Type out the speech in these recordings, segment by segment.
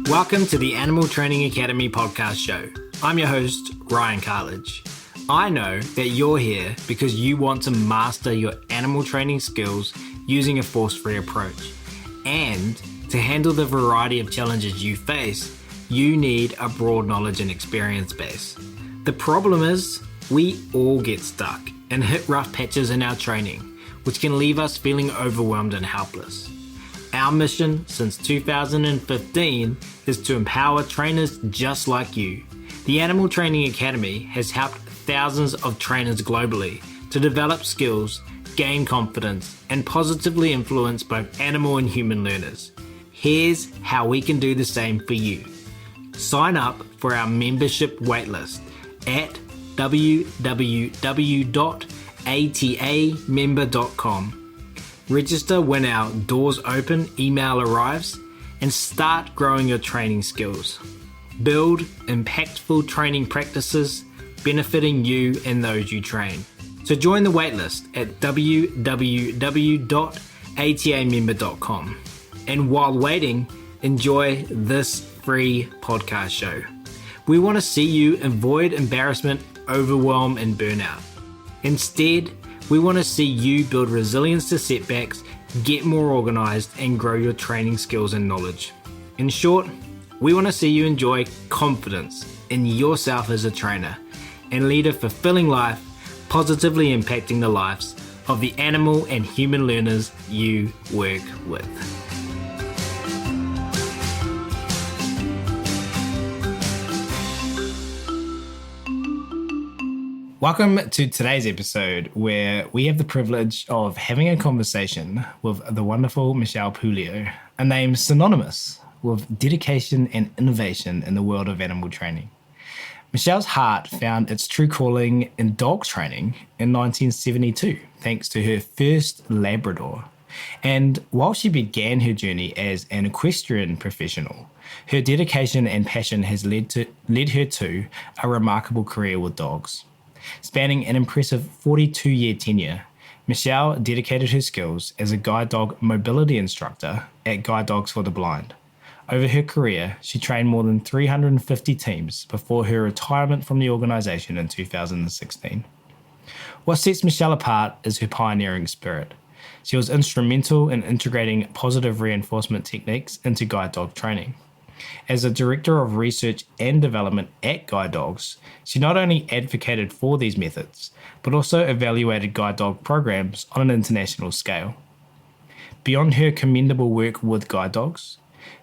Welcome to the Animal Training Academy podcast show. I'm your host, Ryan Cartledge. I know that you're here because you want to master your animal training skills using a force-free approach. And to handle the variety of challenges you face, you need a broad knowledge and experience base. The problem is, we all get stuck and hit rough patches in our training, which can leave us feeling overwhelmed and helpless. Our mission since 2015 is to empower trainers just like you. The Animal Training Academy has helped thousands of trainers globally to develop skills, gain confidence, and positively influence both animal and human learners. Here's how we can do the same for you. Sign up for our membership waitlist at www.atamember.com. Register when our doors open email arrives and start growing your training skills. Build impactful training practices benefiting you and those you train. So join the waitlist at www.atamember.com. And while waiting, enjoy this free podcast show. We want to see you avoid embarrassment, overwhelm, and burnout. Instead, we want to see you build resilience to setbacks, get more organized, and grow your training skills and knowledge. In short, we want to see you enjoy confidence in yourself as a trainer and lead a fulfilling life, positively impacting the lives of the animal and human learners you work with. Welcome to today's episode, where we have the privilege of having a conversation with the wonderful Michele Pouliot, a name synonymous with dedication and innovation in the world of animal training. Michele's heart found its true calling in dog training in 1972, thanks to her first Labrador. And while she began her journey as an equestrian professional, her dedication and passion has led her to a remarkable career with dogs. Spanning an impressive 42-year tenure, Michele dedicated her skills as a guide dog mobility instructor at Guide Dogs for the Blind. Over her career, she trained more than 350 teams before her retirement from the organisation in 2016. What sets Michele apart is her pioneering spirit. She was instrumental in integrating positive reinforcement techniques into guide dog training. As a Director of Research and Development at Guide Dogs, she not only advocated for these methods, but also evaluated guide dog programs on an international scale. Beyond her commendable work with guide dogs,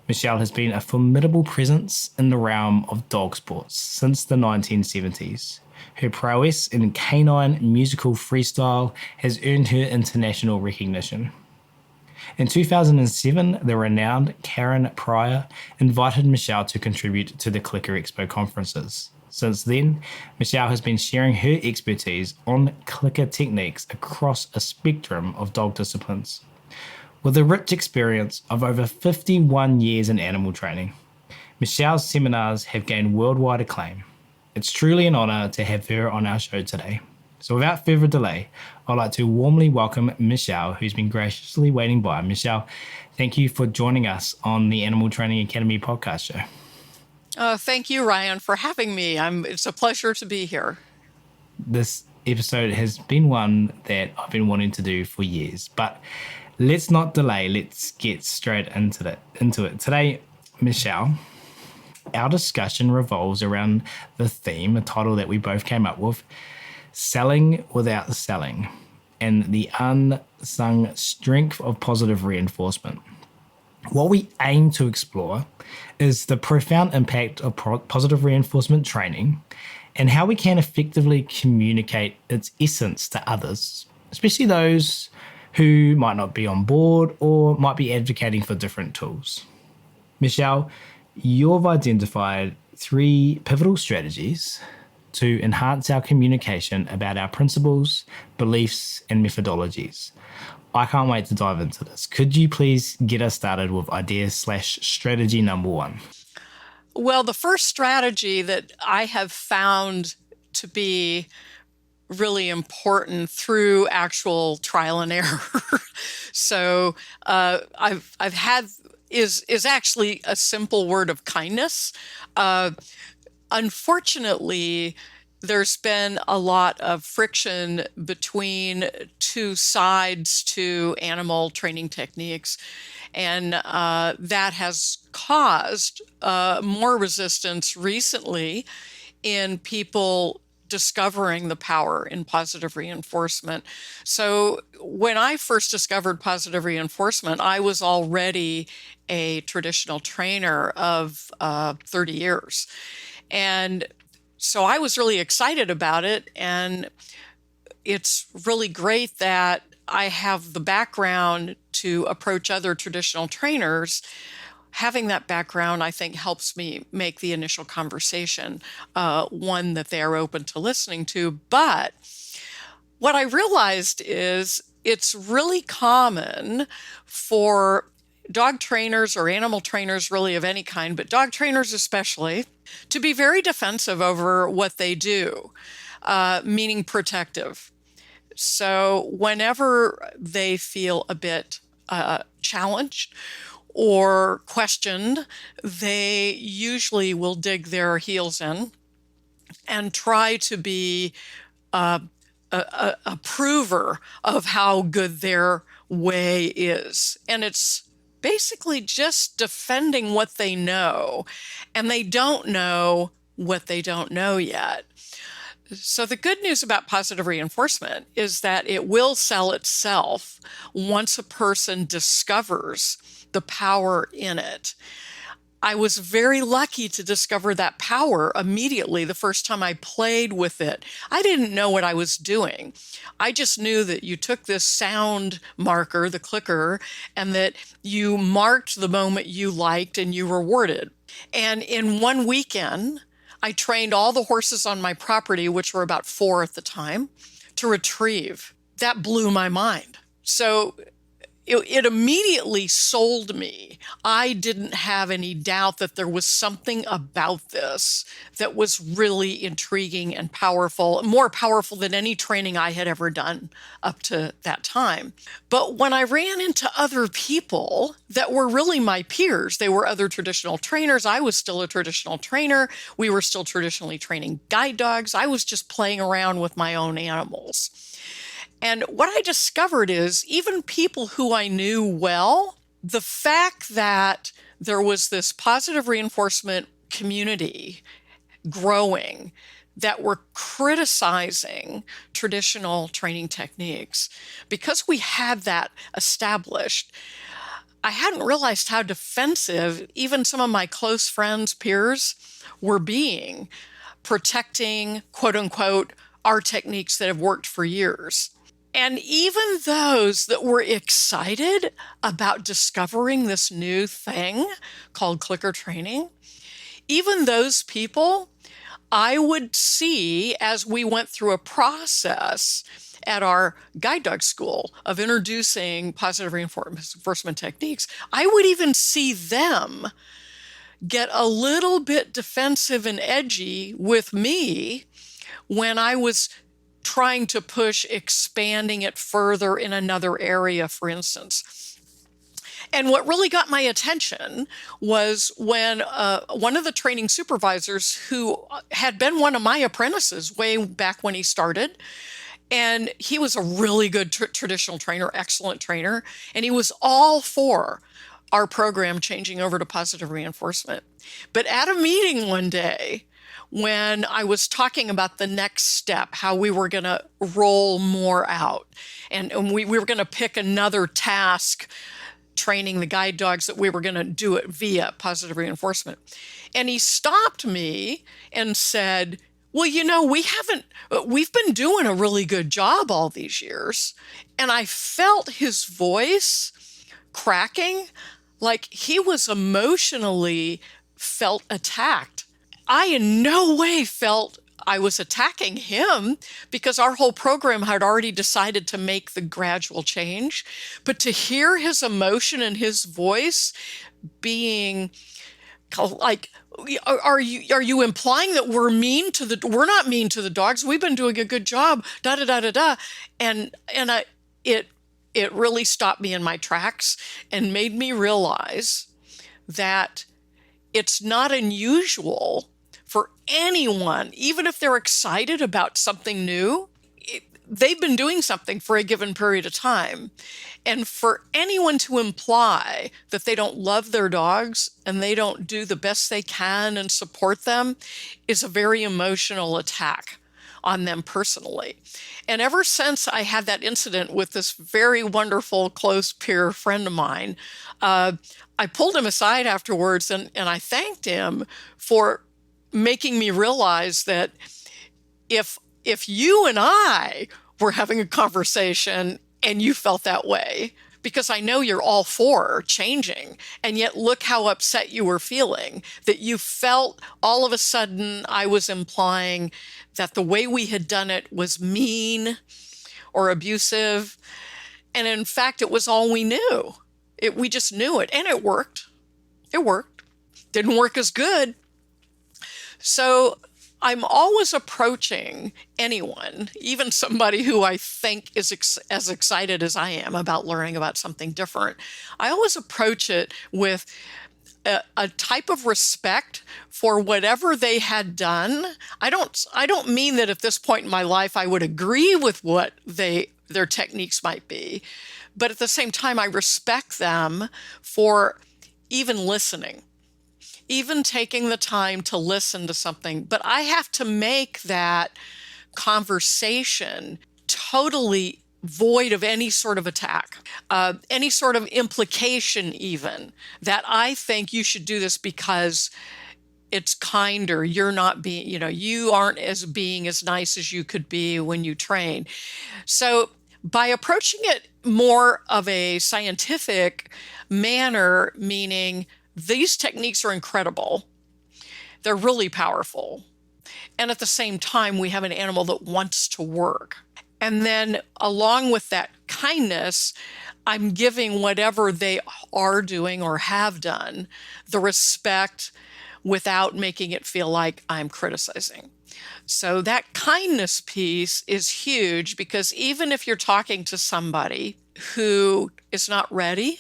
Michele has been a formidable presence in the realm of dog sports since the 1970s. Her prowess in canine musical freestyle has earned her international recognition. In 2007, the renowned Karen Pryor invited Michele to contribute to the Clicker Expo conferences. Since then, Michele has been sharing her expertise on clicker techniques across a spectrum of dog disciplines. With a rich experience of over 51 years in animal training, Michele's seminars have gained worldwide acclaim. It's truly an honour to have her on our show today. So without further delay, I'd like to warmly welcome Michele, who's been graciously waiting by. Michele, thank you for joining us on the Animal Training Academy podcast show. Thank you, Ryan, for having me. It's a pleasure to be here. This episode has been one that I've been wanting to do for years, but let's not delay. Let's get straight into it. Today, Michele, our discussion revolves around the theme, a title that we both came up with, Selling Without Selling, and the unsung strength of positive reinforcement. What we aim to explore is the profound impact of positive reinforcement training and how we can effectively communicate its essence to others, especially those who might not be on board or might be advocating for different tools. Michele, you've identified 3 pivotal strategies to enhance our communication about our principles, beliefs, and methodologies. I can't wait to dive into this. Could you please get us started with idea/strategy number 1? Well, the first strategy that I have found to be really important through actual trial and error. So I've had is actually a simple word of kindness. Uh, Unfortunately, there's been a lot of friction between two sides to animal training techniques, and that has caused more resistance recently in people discovering the power in positive reinforcement. So when I first discovered positive reinforcement, I was already a traditional trainer of 30 years. And so I was really excited about it. And it's really great that I have the background to approach other traditional trainers. Having that background, I think, helps me make the initial conversation one that they are open to listening to. But what I realized is it's really common for dog trainers or animal trainers, really of any kind, but dog trainers especially, to be very defensive over what they do, meaning protective. So whenever they feel a bit challenged or questioned, they usually will dig their heels in and try to be a prover of how good their way is. And it's basically just defending what they know, and they don't know what they don't know yet. So the good news about positive reinforcement is that it will sell itself once a person discovers the power in it. I was very lucky to discover that power immediately the first time I played with it. I didn't know what I was doing. I just knew that you took this sound marker, the clicker, and that you marked the moment you liked and you rewarded. And in one weekend, I trained all the horses on my property, which were about 4 at the time, to retrieve. That blew my mind. So it immediately sold me. I didn't have any doubt that there was something about this that was really intriguing and powerful, more powerful than any training I had ever done up to that time. But when I ran into other people that were really my peers, they were other traditional trainers. I was still a traditional trainer. We were still traditionally training guide dogs. I was just playing around with my own animals. And what I discovered is even people who I knew well, the fact that there was this positive reinforcement community growing that were criticizing traditional training techniques, because we had that established, I hadn't realized how defensive even some of my close friends, peers, were being, protecting, quote unquote, our techniques that have worked for years. And even those that were excited about discovering this new thing called clicker training, even those people, I would see as we went through a process at our guide dog school of introducing positive reinforcement techniques, I would even see them get a little bit defensive and edgy with me when I was trying to push expanding it further in another area, for instance. And what really got my attention was when one of the training supervisors, who had been one of my apprentices way back when he started, and he was a really good traditional trainer, excellent trainer, and he was all for our program changing over to positive reinforcement. But at a meeting one day, when I was talking about the next step, how we were going to roll more out, and we were going to pick another task, training the guide dogs, that we were going to do it via positive reinforcement. And he stopped me and said, well, we've been doing a really good job all these years. And I felt his voice cracking, like he was emotionally felt attacked. I in no way felt I was attacking him, because our whole program had already decided to make the gradual change. But to hear his emotion and his voice being like, are you implying that we're not mean to the dogs? We've been doing a good job, da da da da da. And it really stopped me in my tracks and made me realize that it's not unusual for anyone, even if they're excited about something new, they've been doing something for a given period of time. And for anyone to imply that they don't love their dogs and they don't do the best they can and support them is a very emotional attack on them personally. And ever since I had that incident with this very wonderful close peer friend of mine, I pulled him aside afterwards and I thanked him for making me realize that if you and I were having a conversation and you felt that way, because I know you're all for changing, and yet look how upset you were feeling, that you felt all of a sudden I was implying that the way we had done it was mean or abusive. And in fact, it was all we knew. We just knew it, and it worked. It worked. Didn't work as good. So I'm always approaching anyone, even somebody who I think is as excited as I am about learning about something different. I always approach it with a type of respect for whatever they had done. I don't mean that at this point in my life I would agree with what their techniques might be, but at the same time I respect them for even listening, even taking the time to listen to something. But I have to make that conversation totally void of any sort of attack, any sort of implication even, that I think you should do this because it's kinder. You're not being, you aren't being as nice as you could be when you train. So by approaching it more of a scientific manner, meaning these techniques are incredible, they're really powerful, and at the same time, we have an animal that wants to work. And then along with that kindness, I'm giving whatever they are doing or have done the respect without making it feel like I'm criticizing. So that kindness piece is huge, because even if you're talking to somebody who is not ready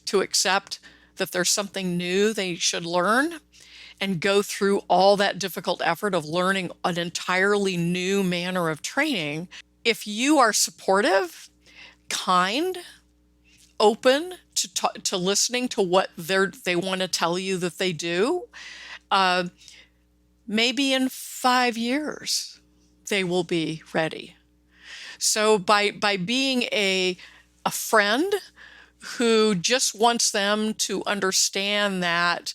to accept that there's something new they should learn and go through all that difficult effort of learning an entirely new manner of training, if you are supportive, kind, open to listening to what they want to tell you that they do, maybe in 5 years they will be ready. So by being a friend who just wants them to understand that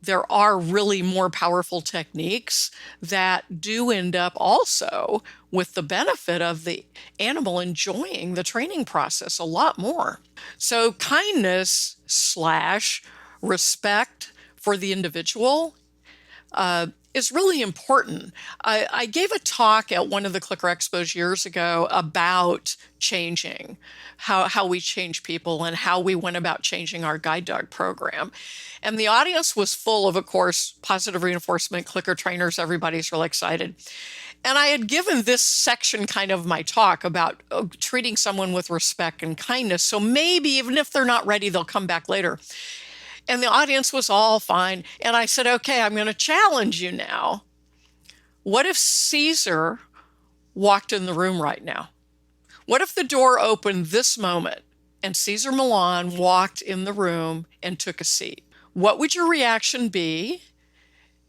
there are really more powerful techniques that do end up also with the benefit of the animal enjoying the training process a lot more. So kindness / respect for the individual is really important. I gave a talk at one of the Clicker Expos years ago about changing, how we change people and how we went about changing our guide dog program. And the audience was full of course, positive reinforcement, clicker trainers. Everybody's really excited. And I had given this section kind of my talk about treating someone with respect and kindness. So maybe even if they're not ready, they'll come back later. And the audience was all fine. And I said, okay, I'm going to challenge you now. What if Caesar walked in the room right now? What if the door opened this moment and Caesar Milan walked in the room and took a seat? What would your reaction be?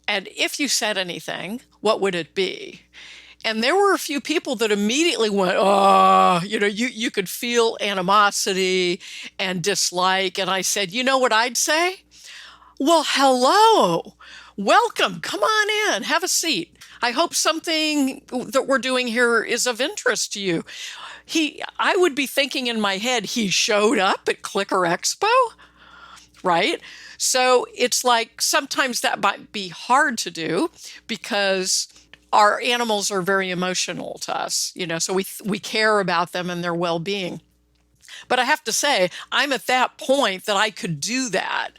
And if you said anything, what would it be? And there were a few people that immediately went, oh, you could feel animosity and dislike. And I said, you know what I'd say? Well, hello, welcome, come on in, have a seat. I hope something that we're doing here is of interest to you. I would be thinking in my head, he showed up at Clicker Expo, right? So it's like sometimes that might be hard to do because our animals are very emotional to us, so we care about them and their well-being. But I have to say, I'm at that point that I could do that.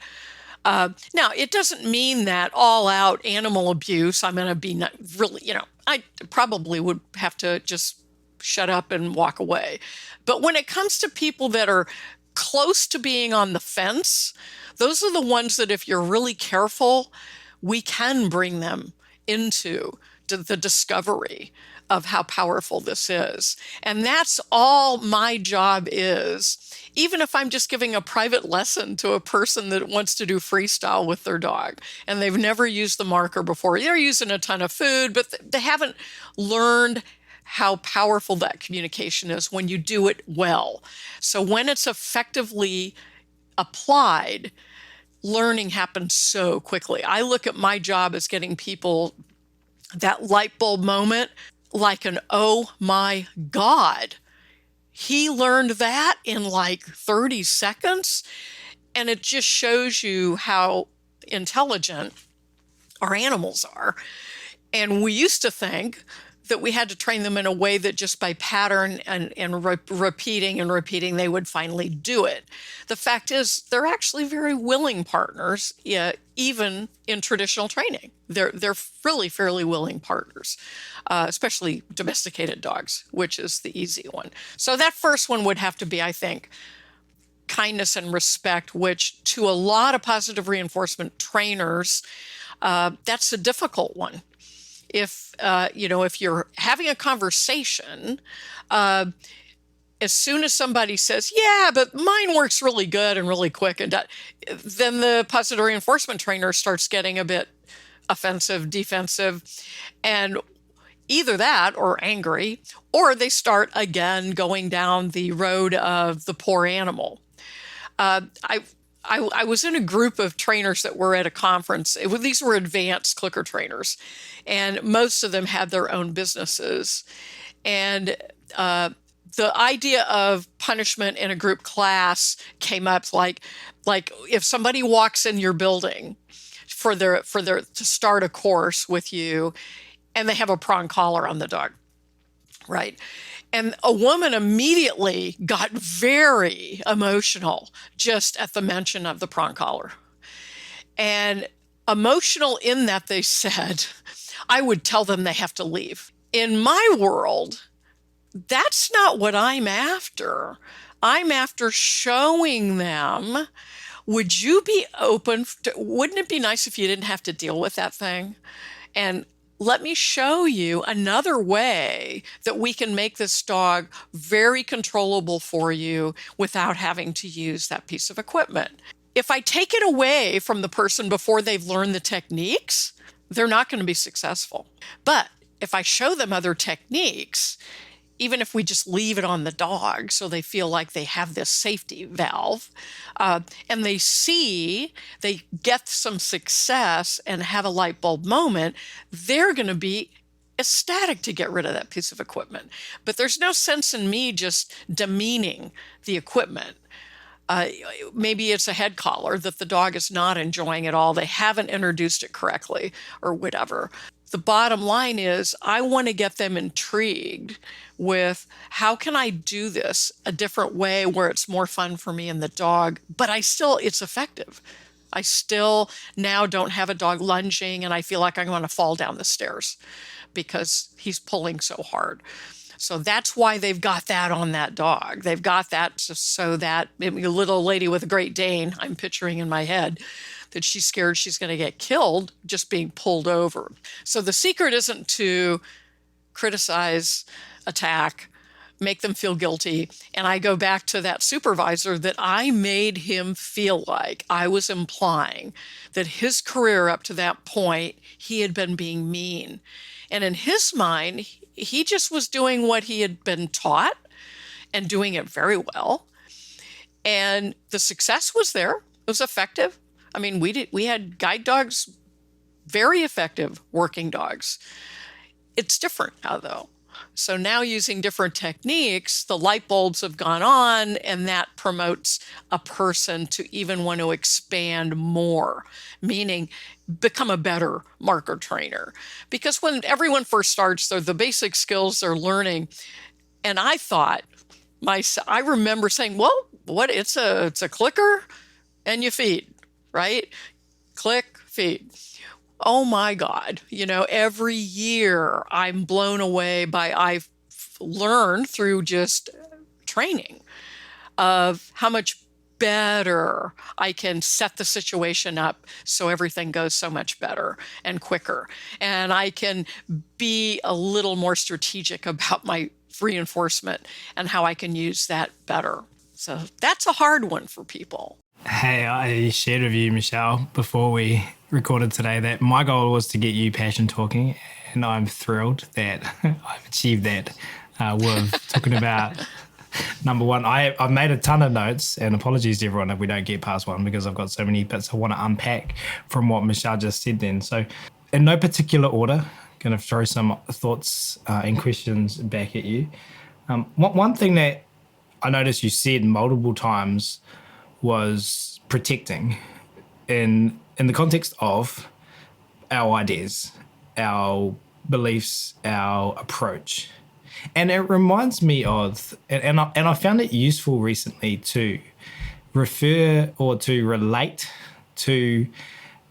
Now, it doesn't mean that all-out animal abuse, I'm going to be not really, I probably would have to just shut up and walk away. But when it comes to people that are close to being on the fence, those are the ones that if you're really careful, we can bring them into the discovery of how powerful this is. And that's all my job is. Even if I'm just giving a private lesson to a person that wants to do freestyle with their dog and they've never used the marker before, they're using a ton of food, but they haven't learned how powerful that communication is when you do it well. So when it's effectively applied, learning happens so quickly. I look at my job as getting people that light bulb moment, like an, oh my God, he learned that in like 30 seconds. And it just shows you how intelligent our animals are. And we used to think that we had to train them in a way that just by pattern and repeating, they would finally do it. The fact is, they're actually very willing partners, even in traditional training. They're really fairly willing partners, especially domesticated dogs, which is the easy one. So that first one would have to be, I think, kindness and respect, which to a lot of positive reinforcement trainers, that's a difficult one. If you're having a conversation, as soon as somebody says, yeah, but mine works really good and really quick, and then the positive reinforcement trainer starts getting a bit offensive, defensive, and either that or angry, or they start again going down the road of the poor animal. I was in a group of trainers that were at a conference. These were advanced clicker trainers, and most of them had their own businesses. And the idea of punishment in a group class came up, like if somebody walks in your building to start a course with you, and they have a prong collar on the dog, right? And a woman immediately got very emotional just at the mention of the prong collar. And emotional in that they said, I would tell them they have to leave. In my world, that's not what I'm after. I'm after showing them, would you be open wouldn't it be nice if you didn't have to deal with that thing? And let me show you another way that we can make this dog very controllable for you without having to use that piece of equipment. If I take it away from the person before they've learned the techniques, they're not going to be successful. But if I show them other techniques, even if we just leave it on the dog so they feel like they have this safety valve, and they get some success and have a light bulb moment, they're going to be ecstatic to get rid of that piece of equipment. But there's no sense in me just demeaning the equipment. Maybe it's a head collar that the dog is not enjoying at all. They haven't introduced it correctly or whatever. The bottom line is I want to get them intrigued with how can I do this a different way where it's more fun for me and the dog, but it's effective. I still now don't have a dog lunging and I feel like I'm going to fall down the stairs because he's pulling so hard. So that's why they've got that on that dog. They've got that so that a little lady with a Great Dane, I'm picturing in my head, that she's scared she's going to get killed just being pulled over. So the secret isn't to criticize, attack, make them feel guilty. And I go back to that supervisor that I made him feel like I was implying that his career up to that point, he had been being mean. And in his mind, he just was doing what he had been taught and doing it very well. And the success was there. It was effective. I mean, we had guide dogs, very effective working dogs. It's different now, though. So now using different techniques, the light bulbs have gone on, and that promotes a person to even want to expand more, meaning become a better marker trainer. Because when everyone first starts, the basic skills they're learning, and I remember saying, well, it's a clicker and you feed. Right? Click, feed. Oh my God. Every year I'm blown away I've learned through just training of how much better I can set the situation up so everything goes so much better and quicker. And I can be a little more strategic about my reinforcement and how I can use that better. So that's a hard one for people. Hey, I shared with you, Michele, before we recorded today that my goal was to get you passion talking, and I'm thrilled that I've achieved that. We're talking about number one. I've made a ton of notes, and apologies to everyone if we don't get past one because I've got so many bits I want to unpack from what Michele just said then. So in no particular order, going to throw some thoughts and questions back at you. One thing that I noticed you said multiple times was protecting in the context of our ideas, our beliefs, our approach. And it reminds me of, and I found it useful recently to refer or to relate to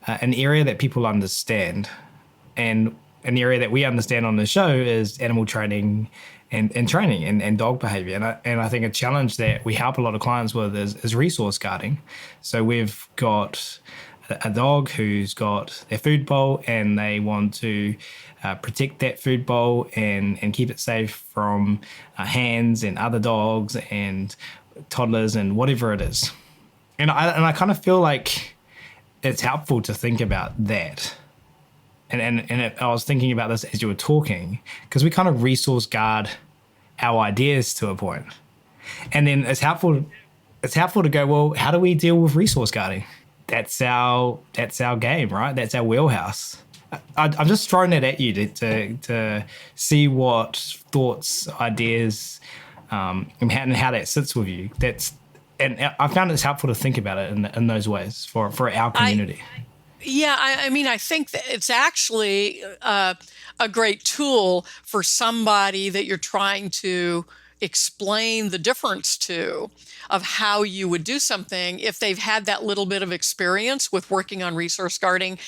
an area that people understand. And an area that we understand on the show is animal training and training and dog behavior. And I think a challenge that we help a lot of clients with is resource guarding. So we've got a dog who's got their food bowl and they want to protect that food bowl and keep it safe from hands and other dogs and toddlers and whatever it is. And I kind of feel like it's helpful to think about that. I was thinking about this as you were talking, because we kind of resource guard our ideas to a point. And then it's helpful to go, well, how do we deal with resource guarding? That's our game, right? That's our wheelhouse. I'm just throwing that at you to see what thoughts, ideas, and how that sits with you. And I found it's helpful to think about it in those ways for our community. I think that it's actually a great tool for somebody that you're trying to explain the difference to of how you would do something if they've had that little bit of experience with working on resource guarding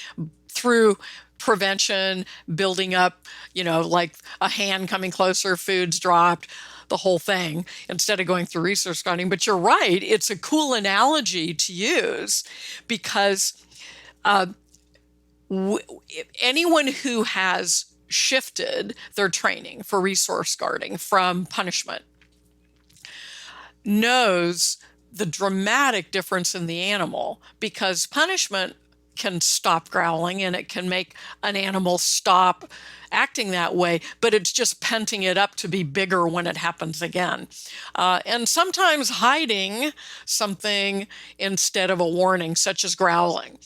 through prevention, building up, like a hand coming closer, food's dropped, the whole thing, instead of going through resource guarding. But you're right, it's a cool analogy to use because anyone who has shifted their training for resource guarding from punishment knows the dramatic difference in the animal, because punishment can stop growling and it can make an animal stop acting that way, but it's just penting it up to be bigger when it happens again. And sometimes hiding something instead of a warning, such as growling.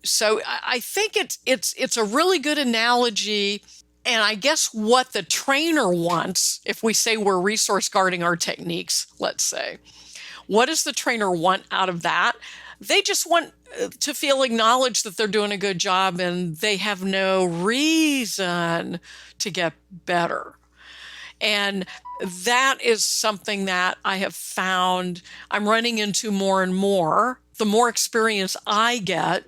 So I think it's a really good analogy. And I guess what the trainer wants, if we say we're resource guarding our techniques, let's say, what does the trainer want out of that? They just want to feel acknowledged that they're doing a good job and they have no reason to get better. And that is something that I have found I'm running into more and more. The more experience I get,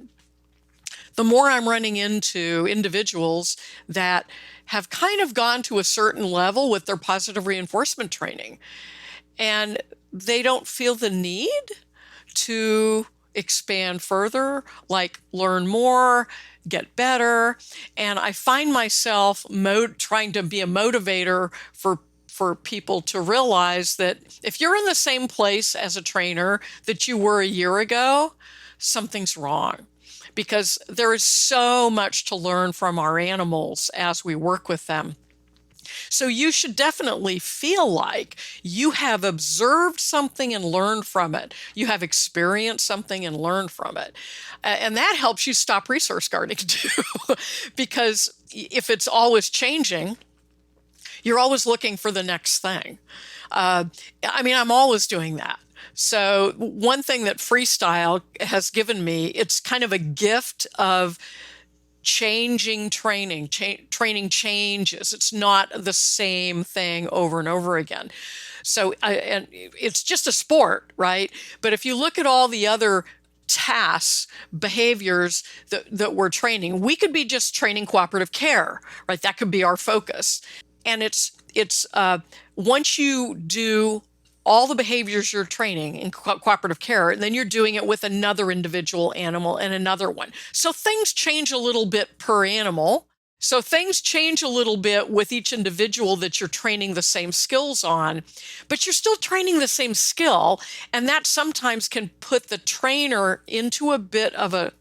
the more I'm running into individuals that have kind of gone to a certain level with their positive reinforcement training, and they don't feel the need to expand further, like learn more, get better. And I find myself trying to be a motivator for people to realize that if you're in the same place as a trainer that you were a year ago, something's wrong. Because there is so much to learn from our animals as we work with them. So you should definitely feel like you have observed something and learned from it. You have experienced something and learned from it. And that helps you stop resource guarding too. Because if it's always changing, you're always looking for the next thing. I'm always doing that. So one thing that freestyle has given me, it's kind of a gift of changing training. Training changes. It's not the same thing over and over again. So and it's just a sport, right? But if you look at all the other tasks, behaviors that we're training, we could be just training cooperative care, right? That could be our focus. And it's once you do all the behaviors you're training in cooperative care, and then you're doing it with another individual animal and another one. So things change a little bit per animal. So things change a little bit with each individual that you're training the same skills on, but you're still training the same skill. And that sometimes can put the trainer into a bit of a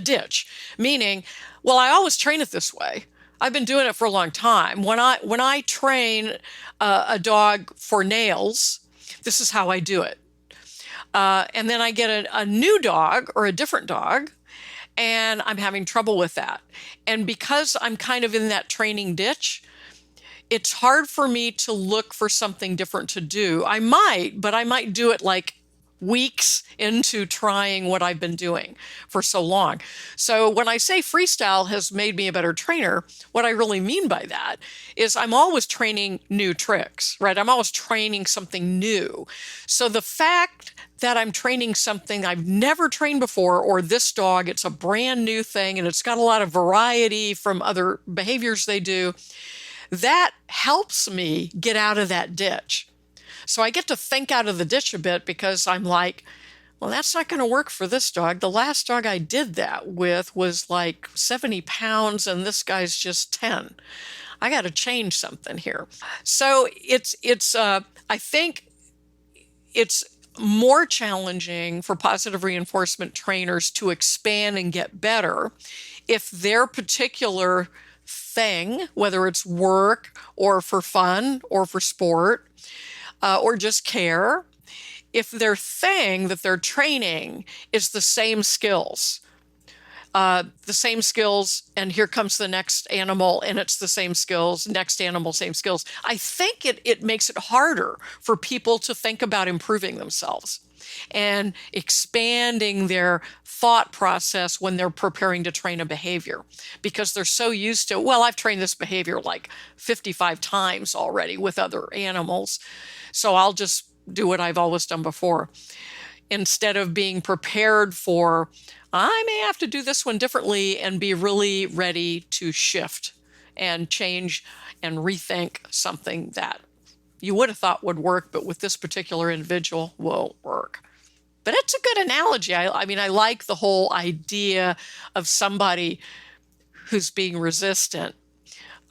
ditch, meaning, well, I always train it this way. I've been doing it for a long time. When I train a dog for nails, this is how I do it. And then I get a new dog or a different dog, and I'm having trouble with that. And because I'm kind of in that training ditch, it's hard for me to look for something different to do. I might do it like weeks into trying what I've been doing for so long. So when I say freestyle has made me a better trainer, what I really mean by that is I'm always training new tricks, right? I'm always training something new. So the fact that I'm training something I've never trained before, or this dog, it's a brand new thing and it's got a lot of variety from other behaviors they do, that helps me get out of that ditch. So I get to think out of the ditch a bit because I'm like, well, that's not going to work for this dog. The last dog I did that with was like 70 pounds and this guy's just 10. I got to change something here. So I think it's more challenging for positive reinforcement trainers to expand and get better if their particular thing, whether it's work or for fun or for sport, or just care, if their thing that they're training is the same skills, and here comes the next animal, and it's the same skills, next animal, same skills. I think it makes it harder for people to think about improving themselves and expanding their thought process when they're preparing to train a behavior, because they're so used to, well, I've trained this behavior like 55 times already with other animals, so I'll just do what I've always done before, instead of being prepared for, I may have to do this one differently, and be really ready to shift and change and rethink something that you would have thought would work, but with this particular individual won't work. But it's a good analogy. I mean, I like the whole idea of somebody who's being resistant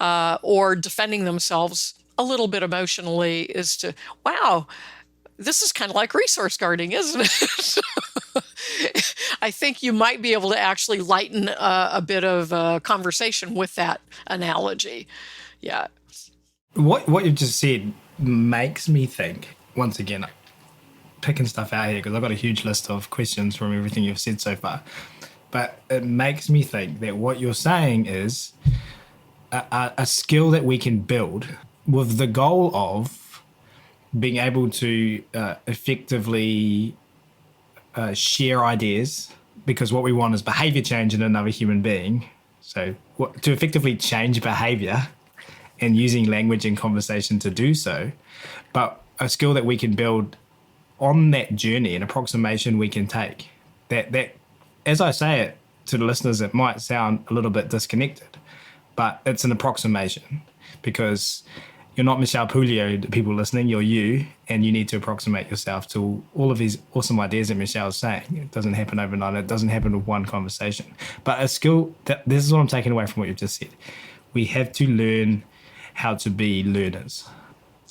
or defending themselves a little bit emotionally, is to, wow, this is kind of like resource guarding, isn't it? I think you might be able to actually lighten a bit of conversation with that analogy. Yeah. What you've just said makes me think, once again, picking stuff out here because I've got a huge list of questions from everything you've said so far, but it makes me think that what you're saying is a skill that we can build with the goal of being able to effectively share ideas, because what we want is behavior change in another human being. So to effectively change behavior and using language and conversation to do so, but a skill that we can build on that journey, an approximation we can take. That as I say it to the listeners, it might sound a little bit disconnected, but it's an approximation, because you're not Michele Pouliot, the people listening, you're you, and you need to approximate yourself to all of these awesome ideas that Michelle's saying. It doesn't happen overnight. It doesn't happen with one conversation. But a skill, this is what I'm taking away from what you've just said. We have to learn how to be learners.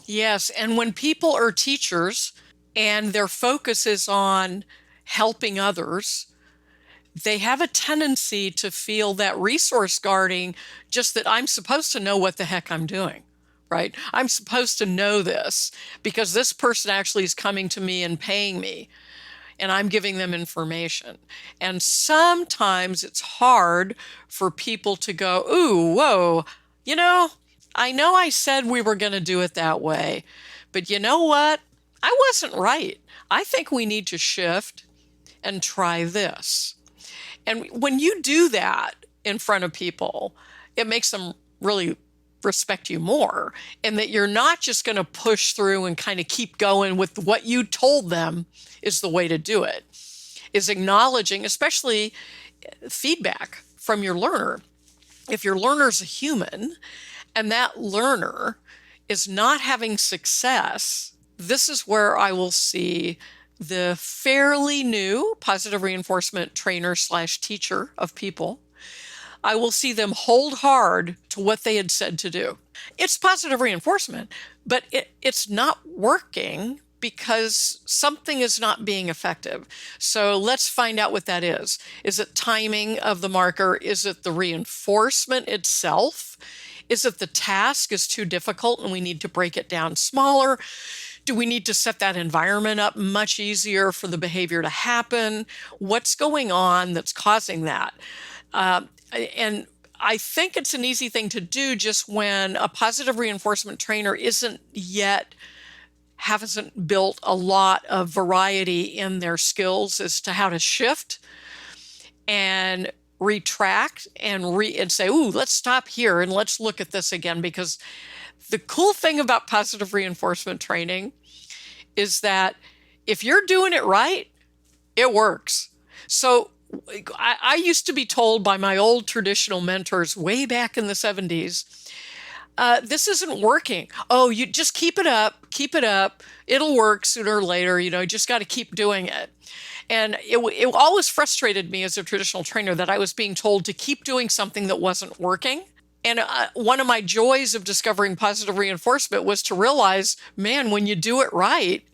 Yes, and when people are teachers and their focus is on helping others, they have a tendency to feel that resource guarding, just that I'm supposed to know what the heck I'm doing, right? I'm supposed to know this because this person actually is coming to me and paying me, and I'm giving them information. And sometimes it's hard for people to go, ooh, whoa, I know I said we were going to do it that way, but you know what? I wasn't right. I think we need to shift and try this. And when you do that in front of people, it makes them really respect you more, and that you're not just going to push through and kind of keep going with what you told them is the way to do it, is acknowledging, especially feedback from your learner. If your learner's a human and that learner is not having success this is where I will see the fairly new positive reinforcement trainer slash teacher of people. I will see them hold hard to what they had said to do. It's positive reinforcement, but it's not working because something is not being effective. So let's find out what that is. Is it timing of the marker? Is it the reinforcement itself? Is it the task is too difficult and we need to break it down smaller? Do we need to set that environment up much easier for the behavior to happen? What's going on that's causing that? And I think it's an easy thing to do just when a positive reinforcement trainer hasn't built a lot of variety in their skills as to how to shift and retract and say, ooh, let's stop here and let's look at this again. Because the cool thing about positive reinforcement training is that if you're doing it right, it works. So I used to be told by my old traditional mentors way back in the 70s, this isn't working. Oh, you just keep it up. It'll work sooner or later. You just got to keep doing it. And it always frustrated me as a traditional trainer that I was being told to keep doing something that wasn't working. And one of my joys of discovering positive reinforcement was to realize, man, when you do it right,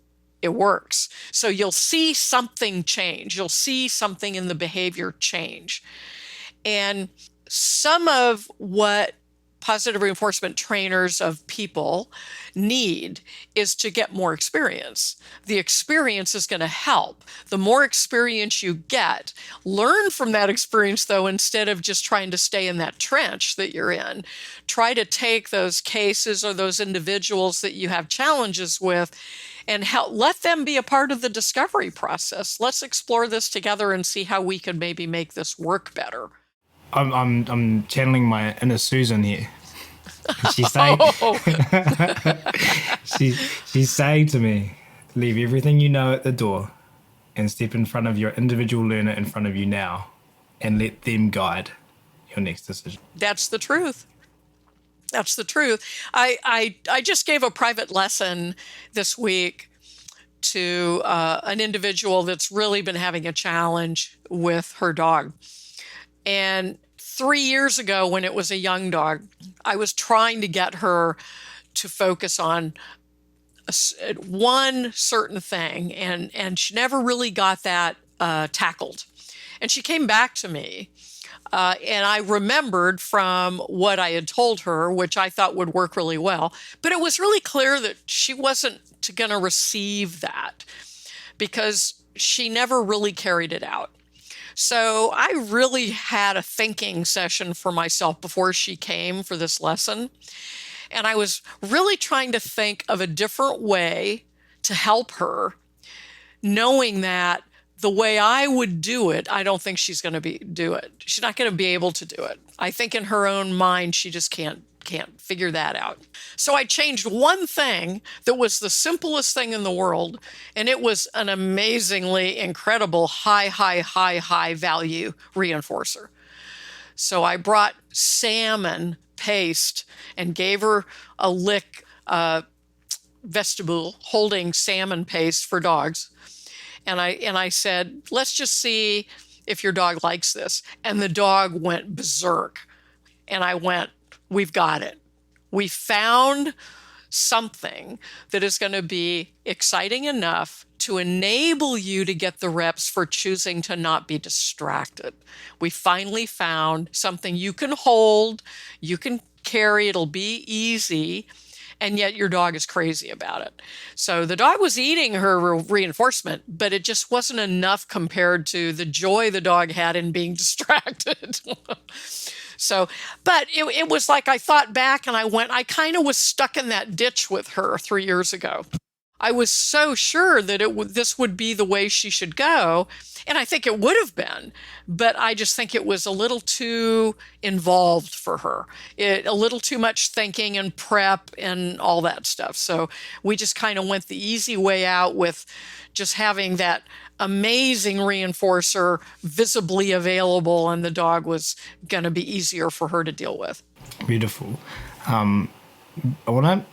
it works. So you'll see something change. You'll see something in the behavior change. And some of what positive reinforcement trainers of people need is to get more experience. The experience is going to help. The more experience you get, learn from that experience, though, instead of just trying to stay in that trench that you're in. Try to take those cases or those individuals that you have challenges with and let them be a part of the discovery process. Let's explore this together and see how we could maybe make this work better. I'm channeling my inner Susan here. She's saying, she's saying to me, leave everything you know at the door and step in front of your individual learner in front of you now and let them guide your next decision. That's the truth. That's the truth. I just gave a private lesson this week to an individual that's really been having a challenge with her dog. And 3 years ago, when it was a young dog, I was trying to get her to focus on one certain thing, and she never really got that tackled. And she came back to me, and I remembered from what I had told her, which I thought would work really well, but it was really clear that she wasn't going to receive that because she never really carried it out. So I really had a thinking session for myself before she came for this lesson. And I was really trying to think of a different way to help her, knowing that the way I would do it, I don't think she's going to do it. She's not going to be able to do it. I think in her own mind, she just can't figure that out. So I changed one thing that was the simplest thing in the world, and it was an amazingly incredible high value reinforcer. So I brought salmon paste and gave her a lick vestibule holding salmon paste for dogs. And I said, let's just see if your dog likes this. And the dog went berserk. And I went, we've got it. We found something that is going to be exciting enough to enable you to get the reps for choosing to not be distracted. We finally found something you can hold, you can carry, it'll be easy, and yet your dog is crazy about it. So the dog was eating her reinforcement, but it just wasn't enough compared to the joy the dog had in being distracted. So, but it was like I thought back and I kind of was stuck in that ditch with her 3 years ago. I was so sure that this would be the way she should go. And I think it would have been, but I just think it was a little too involved for her. A little too much thinking and prep and all that stuff. So we just kind of went the easy way out with just having that amazing reinforcer visibly available, and the dog was going to be easier for her to deal with. Beautiful. I want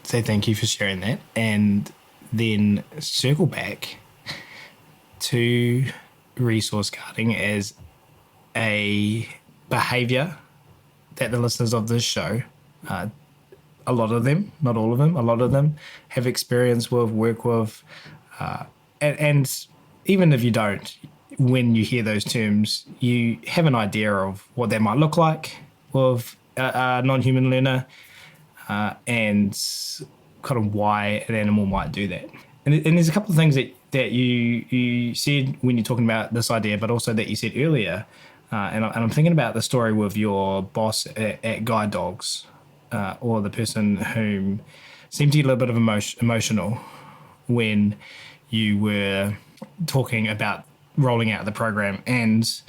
to say thank you for sharing that, and then circle back to resource guarding as a behavior that the listeners of this show, a lot of them, not all of them, a lot of them have experience with, work with, and even if you don't, when you hear those terms, you have an idea of what that might look like with a non-human learner, and kind of why an animal might do that. And there's a couple of things that you said when you're talking about this idea, but also that you said earlier, and I'm thinking about the story with your boss at Guide Dogs, or the person whom seemed to get a little bit of emotional when you were talking about rolling out the program, and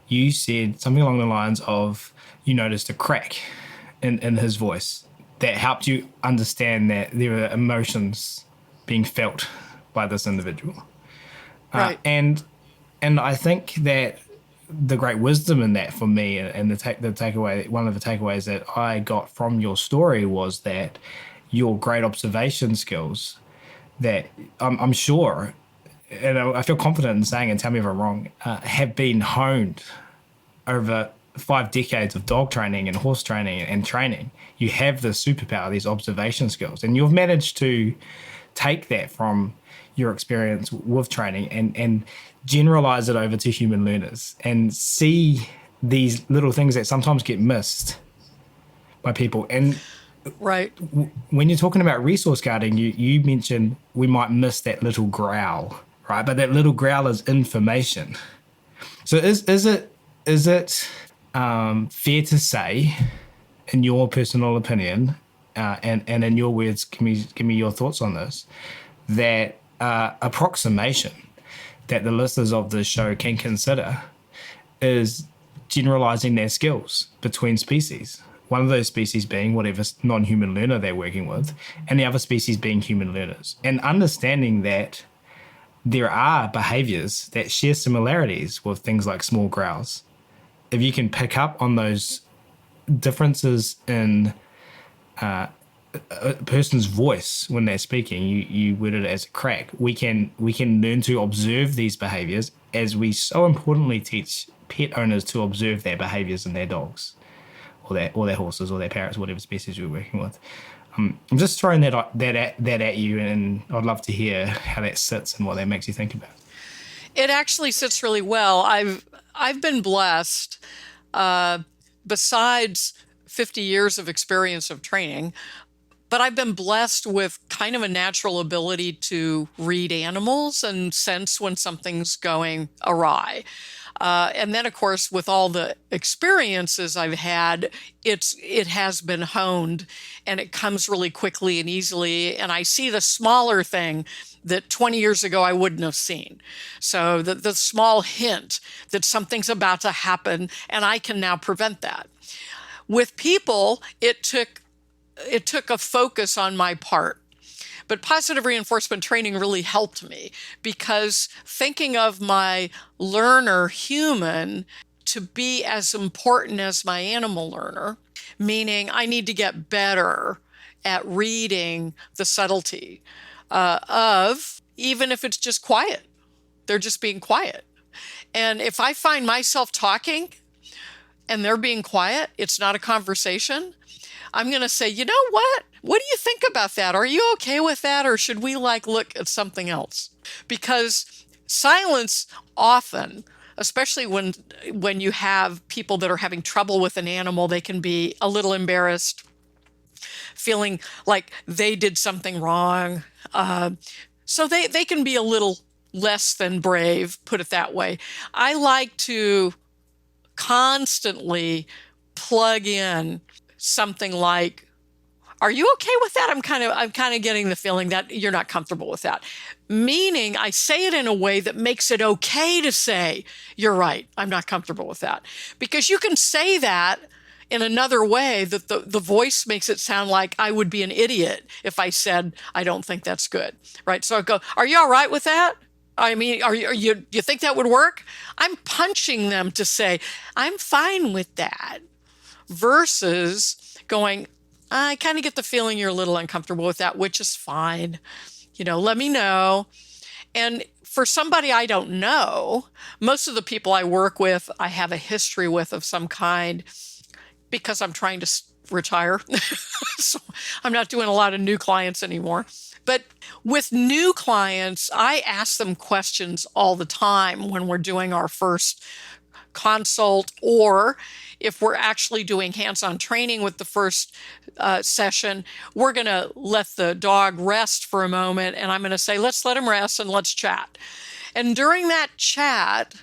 you said something along the lines of you noticed a crack in his voice that helped you understand that there were emotions being felt by this individual. Right. And I think that the great wisdom in that for me, and the takeaway, one of the takeaways that I got from your story was that your great observation skills, that I'm sure, and I feel confident in saying, and tell me if I'm wrong, have been honed over 5 decades of dog training and horse training and training. You have the superpower, these observation skills, and you've managed to take that from your experience with training and generalize it over to human learners and see these little things that sometimes get missed by people. And right. When you're talking about resource guarding, you mentioned we might miss that little growl, right? But that little growl is information. So is it fair to say, in your personal opinion, and in your words, give me your thoughts on this, that approximation that the listeners of this show can consider is generalizing their skills between species. One of those species being whatever non-human learner they're working with, and the other species being human learners. And understanding that there are behaviors that share similarities with things like small growls. If you can pick up on those differences in a person's voice when they're speaking, you worded it as a crack. We can learn to observe these behaviors, as we so importantly teach pet owners to observe their behaviors in their dogs, or their horses, or their parrots, whatever species we're working with. I'm just throwing that at you, and I'd love to hear how that sits and what that makes you think about. It actually sits really well. I've been blessed, besides 50 years of experience of training, but I've been blessed with kind of a natural ability to read animals and sense when something's going awry. And then, of course, with all the experiences I've had, it has been honed, and it comes really quickly and easily. And I see the smaller thing that 20 years ago I wouldn't have seen. So the small hint that something's about to happen, and I can now prevent that. With people, it took a focus on my part. But positive reinforcement training really helped me, because thinking of my learner human to be as important as my animal learner, meaning I need to get better at reading the subtlety of, even if it's just quiet, they're just being quiet. And if I find myself talking and they're being quiet, it's not a conversation, I'm going to say, you know what? What do you think about that? Are you okay with that? Or should we look at something else? Because silence often, especially when you have people that are having trouble with an animal, they can be a little embarrassed, feeling like they did something wrong. So they can be a little less than brave, put it that way. I like to constantly plug in something like, are you okay with that? I'm kind of getting the feeling that you're not comfortable with that. Meaning I say it in a way that makes it okay to say, you're right, I'm not comfortable with that. Because you can say that in another way that the voice makes it sound like I would be an idiot if I said, I don't think that's good, right? So I go, are you all right with that? I mean, you think that would work? I'm punching them to say, I'm fine with that, versus going, I kind of get the feeling you're a little uncomfortable with that, which is fine. Let me know. And for somebody I don't know, most of the people I work with, I have a history with of some kind because I'm trying to retire. So I'm not doing a lot of new clients anymore. But with new clients, I ask them questions all the time when we're doing our first consult, or if we're actually doing hands-on training with the first session, we're going to let the dog rest for a moment, and I'm going to say, let's let him rest and let's chat. And during that chat,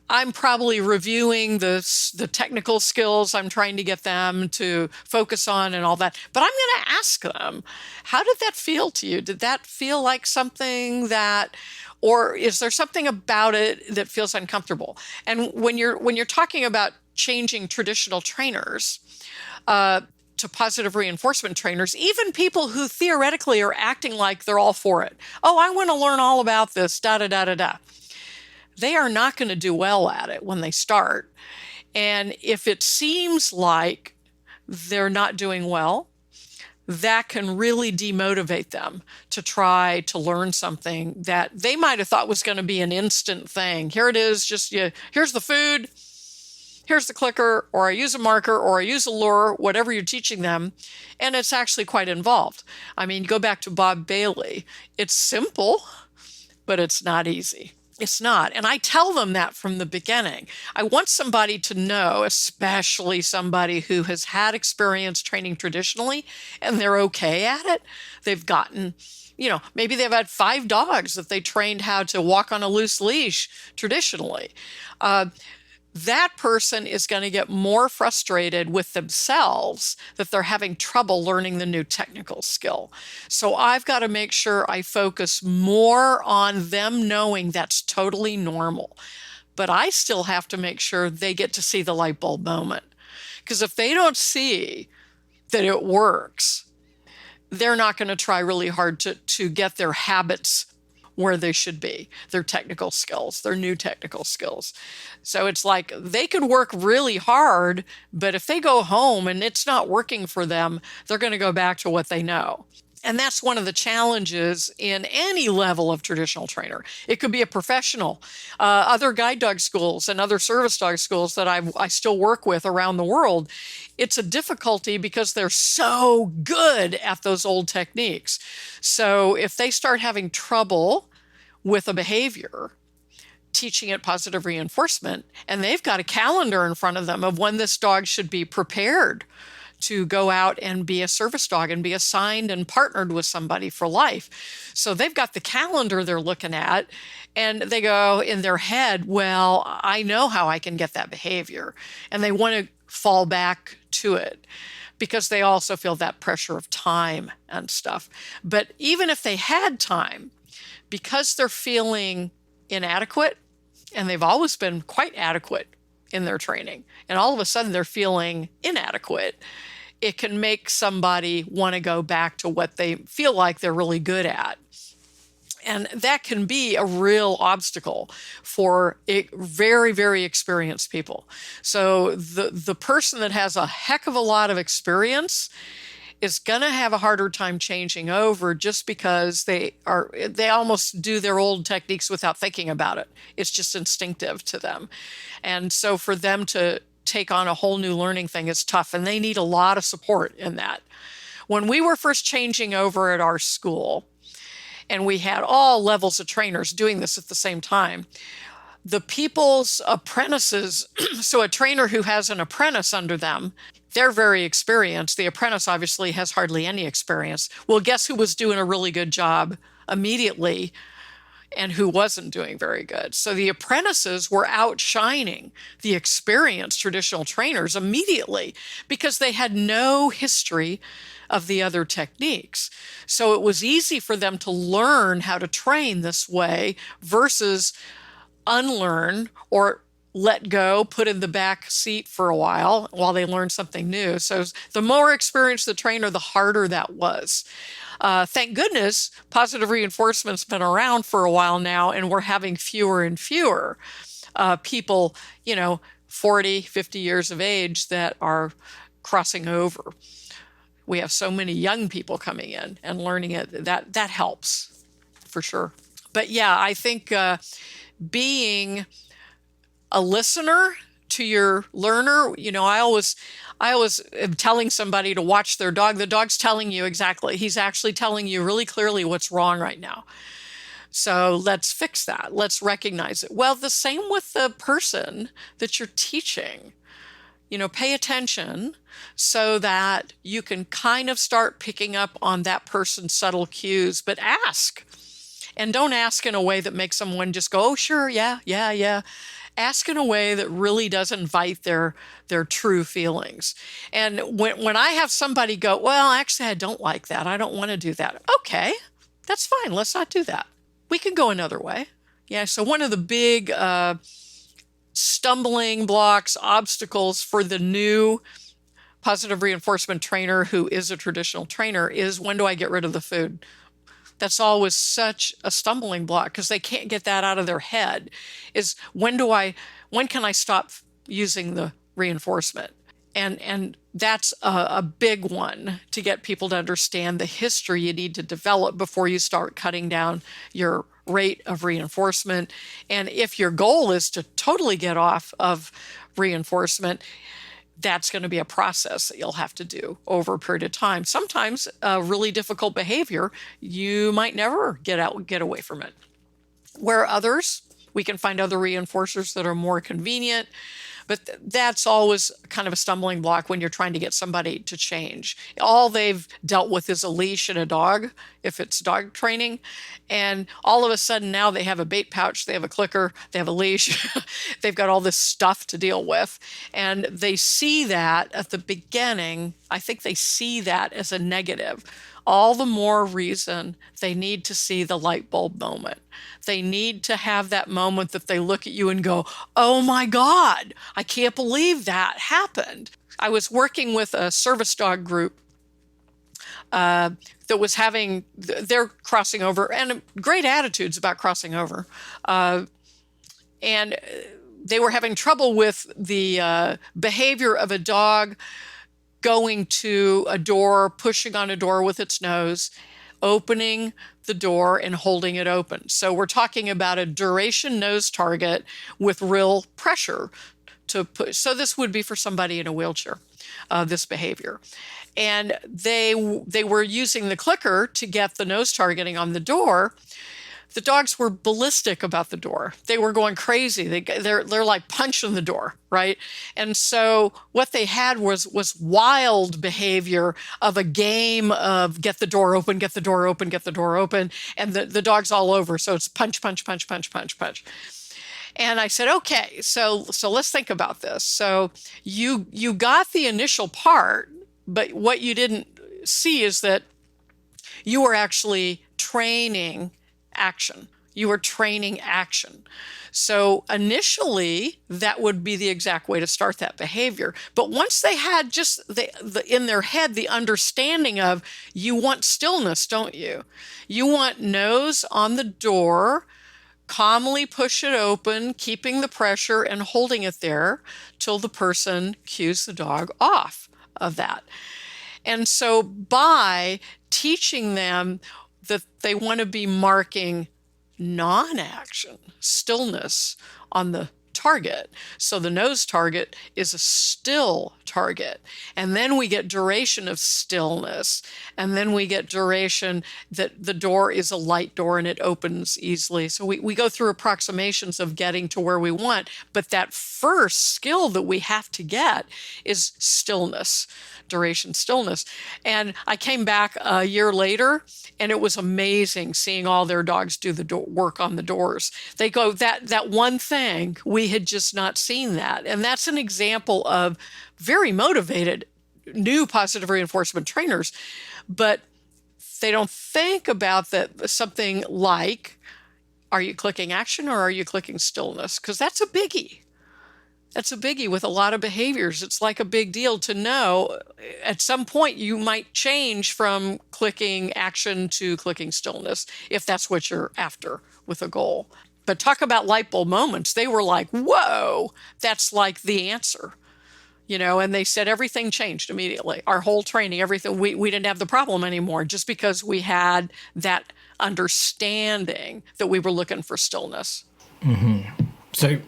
I'm probably reviewing the technical skills I'm trying to get them to focus on and all that. But I'm going to ask them, how did that feel to you? Did that feel like something that, or is there something about it that feels uncomfortable? And when you're talking about changing traditional trainers to positive reinforcement trainers, even people who theoretically are acting like they're all for it. Oh, I want to learn all about this, da da da da da. They are not going to do well at it when they start. And if it seems like they're not doing well, that can really demotivate them to try to learn something that they might have thought was going to be an instant thing. Here it is, just here's the food, here's the clicker, or I use a marker, or I use a lure, whatever you're teaching them. And it's actually quite involved. I mean, go back to Bob Bailey. It's simple, but it's not easy. It's not. And I tell them that from the beginning. I want somebody to know, especially somebody who has had experience training traditionally and they're okay at it. They've gotten, maybe they've had 5 dogs that they trained how to walk on a loose leash traditionally. That person is going to get more frustrated with themselves that they're having trouble learning the new technical skill. So I've got to make sure I focus more on them knowing that's totally normal. But I still have to make sure they get to see the light bulb moment. Because if they don't see that it works, they're not going to try really hard to get their habits where they should be, their technical skills, their new technical skills. So it's like they could work really hard, but if they go home and it's not working for them, they're going to go back to what they know. And that's one of the challenges in any level of traditional trainer. It could be a professional, other guide dog schools and other service dog schools that I still work with around the world. It's a difficulty because they're so good at those old techniques. So if they start having trouble with a behavior, teaching it positive reinforcement, and they've got a calendar in front of them of when this dog should be prepared to go out and be a service dog and be assigned and partnered with somebody for life. So they've got the calendar they're looking at, and they go in their head, well, I know how I can get that behavior. And they want to fall back to it because they also feel that pressure of time and stuff. But even if they had time, because they're feeling inadequate, and they've always been quite adequate in their training, and all of a sudden they're feeling inadequate, it can make somebody want to go back to what they feel like they're really good at. And that can be a real obstacle for very, very experienced people. So the person that has a heck of a lot of experience is going to have a harder time changing over just because they almost do their old techniques without thinking about it. It's just instinctive to them. And so for them to take on a whole new learning thing is tough, and they need a lot of support in that. When we were first changing over at our school, and we had all levels of trainers doing this at the same time, the people's apprentices, so a trainer who has an apprentice under them, they're very experienced. The apprentice obviously has hardly any experience. Well, guess who was doing a really good job immediately and who wasn't doing very good? So the apprentices were outshining the experienced traditional trainers immediately because they had no history of the other techniques. So it was easy for them to learn how to train this way versus unlearn or let go, put in the back seat for a while they learn something new. So the more experienced the trainer, the harder that was. Thank goodness, positive reinforcement's been around for a while now, and we're having fewer and fewer people, 40, 50 years of age that are crossing over. we have so many young people coming in and learning it. That helps for sure. But yeah, I think being a listener to your learner, I always am telling somebody to watch their dog. The dog's telling you exactly. He's actually telling you really clearly what's wrong right now. So let's fix that. Let's recognize it. Well, the same with the person that you're teaching. Pay attention so that you can kind of start picking up on that person's subtle cues, but ask. And don't ask in a way that makes someone just go, oh, sure, yeah. Ask in a way that really does invite their true feelings. And when I have somebody go, well, actually, I don't like that. I don't want to do that. Okay, that's fine. Let's not do that. We can go another way. Yeah, so one of the big stumbling blocks, obstacles for the new positive reinforcement trainer who is a traditional trainer is, when do I get rid of the food? That's always such a stumbling block because they can't get that out of their head, is when can I stop using the reinforcement? And that's a big one to get people to understand the history you need to develop before you start cutting down your rate of reinforcement. And if your goal is to totally get off of reinforcement, that's going to be a process that you'll have to do over a period of time. Sometimes really difficult behavior, you might never get away from it. Where others, we can find other reinforcers that are more convenient. But that's always kind of a stumbling block when you're trying to get somebody to change. All they've dealt with is a leash and a dog, if it's dog training. And all of a sudden now they have a bait pouch, they have a clicker, they have a leash. They've got all this stuff to deal with. And they see that at the beginning, I think they see that as a negative. All the more reason they need to see the light bulb moment. They need to have that moment that they look at you and go, oh my God, I can't believe that happened. I was working with a service dog group that was they're crossing over, and great attitudes about crossing over. And they were having trouble with the behavior of a dog going to a door, pushing on a door with its nose, opening the door and holding it open. So we're talking about a duration nose target with real pressure to push. So this would be for somebody in a wheelchair, this behavior. And they were using the clicker to get the nose targeting on the door. The dogs were ballistic about the door. They were going crazy. They're like punching the door, right? And so what they had was wild behavior of a game of get the door open, get the door open, get the door open, and the dog's all over. So it's punch, punch, punch, punch, punch, punch. And I said, okay, so let's think about this. So you got the initial part, but what you didn't see is that you were actually training action. You were training action. So initially, that would be the exact way to start that behavior. But once they had just in their head the understanding of, you want stillness, don't you? You want nose on the door, calmly push it open, keeping the pressure and holding it there till the person cues the dog off of that. And so by teaching them that they want to be marking non-action, stillness on the target. So the nose target is a still target. And then we get duration of stillness. And then we get duration that the door is a light door and it opens easily. So we go through approximations of getting to where we want. But that first skill that we have to get is stillness, duration stillness. And I came back a year later, and it was amazing seeing all their dogs do the work on the doors. They go, that one thing, we had just not seen that. And that's an example of very motivated new positive reinforcement trainers, but they don't think about that something like, are you clicking action or are you clicking stillness? Because that's a biggie. That's a biggie with a lot of behaviors. It's like a big deal to know at some point you might change from clicking action to clicking stillness if that's what you're after with a goal. But talk about light bulb moments. They were like, whoa, that's like the answer. And they said everything changed immediately. Our whole training, everything, we didn't have the problem anymore just because we had that understanding that we were looking for stillness. So,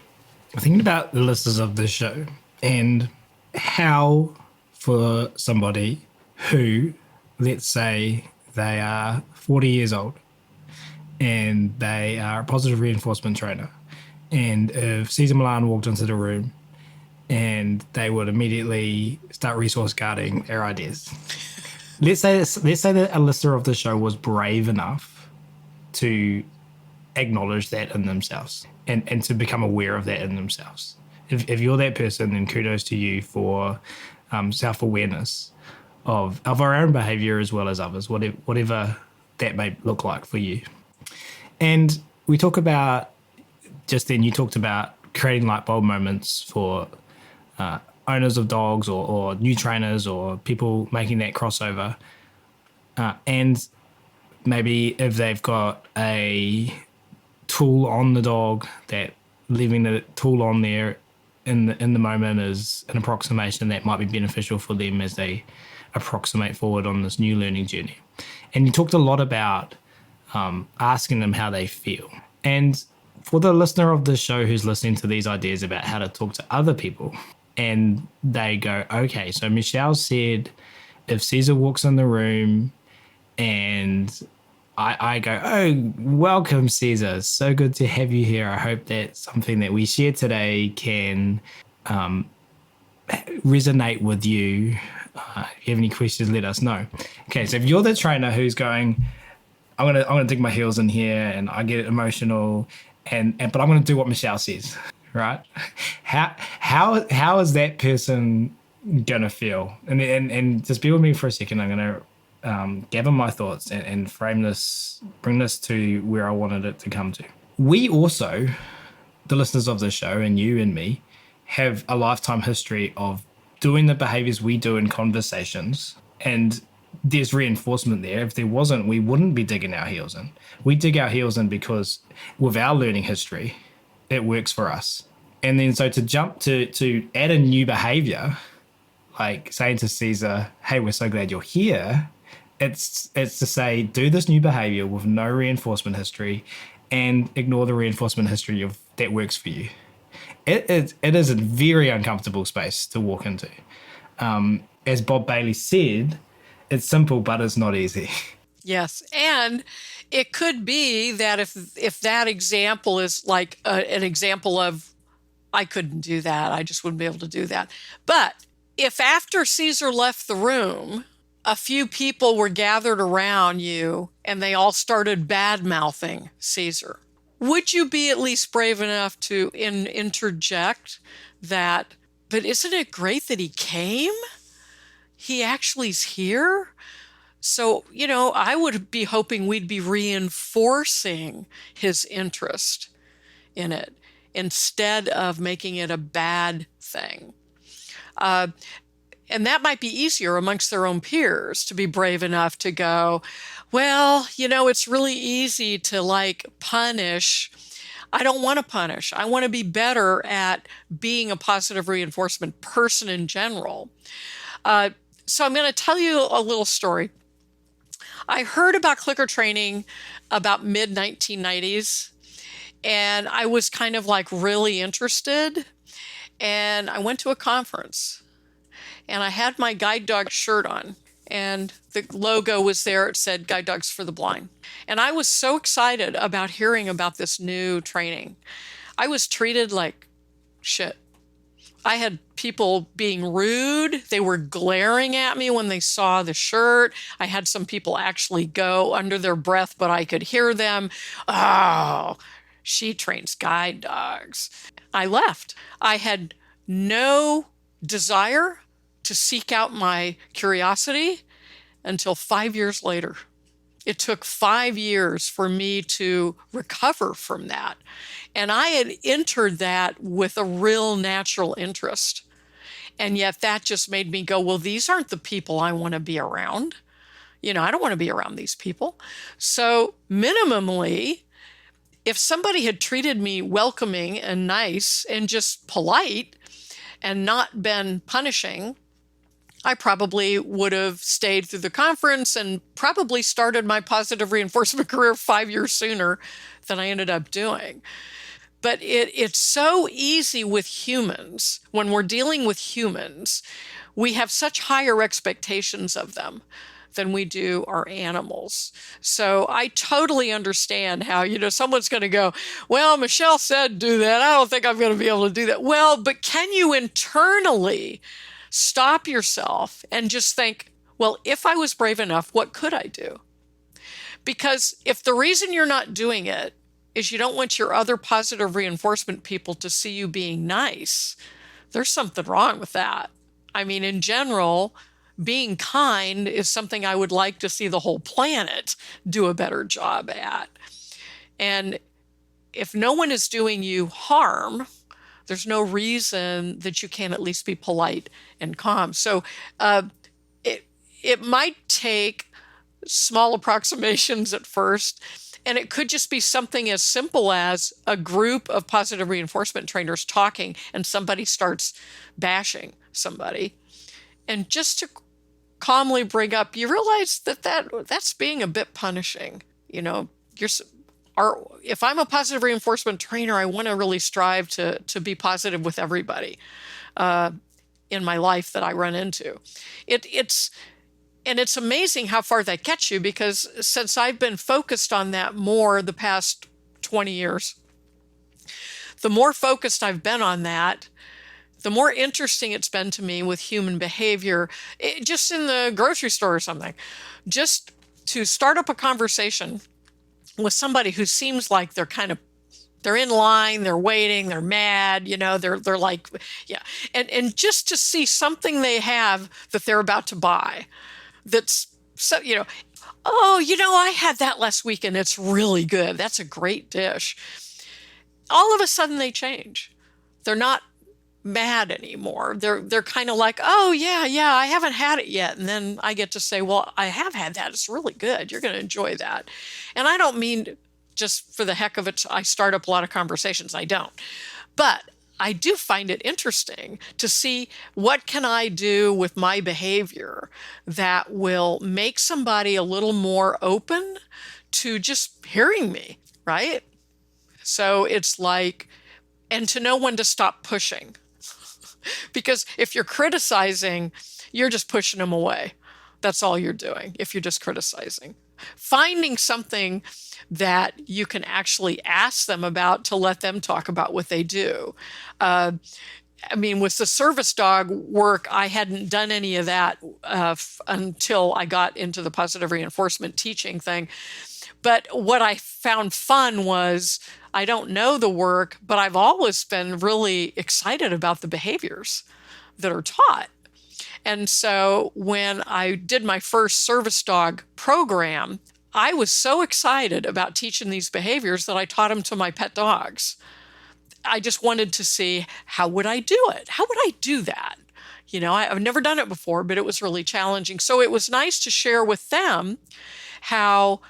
thinking about the listeners of this show and how for somebody who, let's say, they are 40 years old and they are a positive reinforcement trainer, and if Cesar Millan walked into the room and they would immediately start resource guarding their ideas. Let's say that a listener of the show was brave enough to acknowledge that in themselves and to become aware of that in themselves. If you're that person, then kudos to you for self-awareness of our own behavior as well as others, whatever that may look like for you. And we talk about, just then you talked about creating light bulb moments for owners of dogs or new trainers or people making that crossover. And maybe if they've got a tool on the dog, that leaving the tool on there in the moment is an approximation that might be beneficial for them as they approximate forward on this new learning journey. And you talked a lot about asking them how they feel. And for the listener of the show who's listening to these ideas about how to talk to other people, and they go, okay, so Michele said if Cesar walks in the room and I go, oh, welcome, Cesar. So good to have you here. I hope that something that we share today can resonate with you. If you have any questions, let us know. Okay, so if you're the trainer who's going, I'm gonna dig my heels in here and I get emotional, but I'm gonna do what Michele says, right? How is that person gonna feel? And just be with me for a second. I'm gonna gather my thoughts and bring this to where I wanted it to come to. We also, the listeners of the show, and you and me, have a lifetime history of doing the behaviors we do in conversations, and there's reinforcement there. If there wasn't, we wouldn't be digging our heels in. We dig our heels in because with our learning history, it works for us. And then so to jump to add a new behavior, like saying to Cesar, hey, we're so glad you're here, it's to say, do this new behavior with no reinforcement history and ignore the reinforcement history of that works for you. It is a very uncomfortable space to walk into. As Bob Bailey said, it's simple, but it's not easy. Yes. And it could be that if that example is like an example of, I couldn't do that, I just wouldn't be able to do that. But if after Cesar left the room, a few people were gathered around you and they all started bad-mouthing Cesar, would you be at least brave enough to interject that, but isn't it great that he came? He actually is here? So, I would be hoping we'd be reinforcing his interest in it instead of making it a bad thing. And that might be easier amongst their own peers to be brave enough to go, well, it's really easy to punish. I don't want to punish. I want to be better at being a positive reinforcement person in general. So I'm going to tell you a little story. I heard about clicker training about mid-1990s, and I was kind of really interested. And I went to a conference, and I had my guide dog shirt on, and the logo was there. It said Guide Dogs for the Blind. And I was so excited about hearing about this new training. I was treated like shit. I had people being rude. They were glaring at me when they saw the shirt. I had some people actually go under their breath, but I could hear them. Oh, she trains guide dogs. I left. I had no desire to seek out my curiosity until 5 years later. It took 5 years for me to recover from that. And I had entered that with a real natural interest. And yet that just made me go, well, these aren't the people I want to be around. I don't want to be around these people. So minimally, if somebody had treated me welcoming and nice and just polite, and not been punishing, I probably would have stayed through the conference and probably started my positive reinforcement career 5 years sooner than I ended up doing. But it's so easy with humans. When we're dealing with humans, we have such higher expectations of them than we do our animals. So I totally understand how, someone's going to go, well, Michele said do that. I don't think I'm going to be able to do that. Well, but can you internally stop yourself and just think, well, if I was brave enough, what could I do? Because if the reason you're not doing it is you don't want your other positive reinforcement people to see you being nice, there's something wrong with that. I mean, in general, being kind is something I would like to see the whole planet do a better job at. And if no one is doing you harm, there's no reason that you can't at least be polite and calm. So it might take small approximations at first, and it could just be something as simple as a group of positive reinforcement trainers talking and somebody starts bashing somebody. And just to calmly bring up, you realize that's being a bit punishing. If I'm a positive reinforcement trainer, I want to really strive to be positive with everybody in my life that I run into. It's amazing how far that gets you, because since I've been focused on that more the past 20 years, the more focused I've been on that, the more interesting it's been to me with human behavior, just in the grocery store or something, just to start up a conversation with somebody who seems like they're in line, they're waiting, they're mad, they're like, yeah. And just to see something they have that they're about to buy that's, so, I had that last week and it's really good. That's a great dish. All of a sudden they change. They're not mad anymore. They're kind of like, oh yeah, I haven't had it yet. And then I get to say, well, I have had that. It's really good. You're going to enjoy that. And I don't mean just for the heck of it, I start up a lot of conversations. I don't. But I do find it interesting to see what can I do with my behavior that will make somebody a little more open to just hearing me, right? So it's like, and to know when to stop pushing. Because if you're criticizing, you're just pushing them away. That's all you're doing if you're just criticizing. Finding something that you can actually ask them about to let them talk about what they do. With the service dog work, I hadn't done any of that until I got into the positive reinforcement teaching thing. But what I found fun was, I don't know the work, but I've always been really excited about the behaviors that are taught. And so when I did my first service dog program, I was so excited about teaching these behaviors that I taught them to my pet dogs. I just wanted to see, how would I do it? How would I do that? I've never done it before, but it was really challenging. So it was nice to share with them how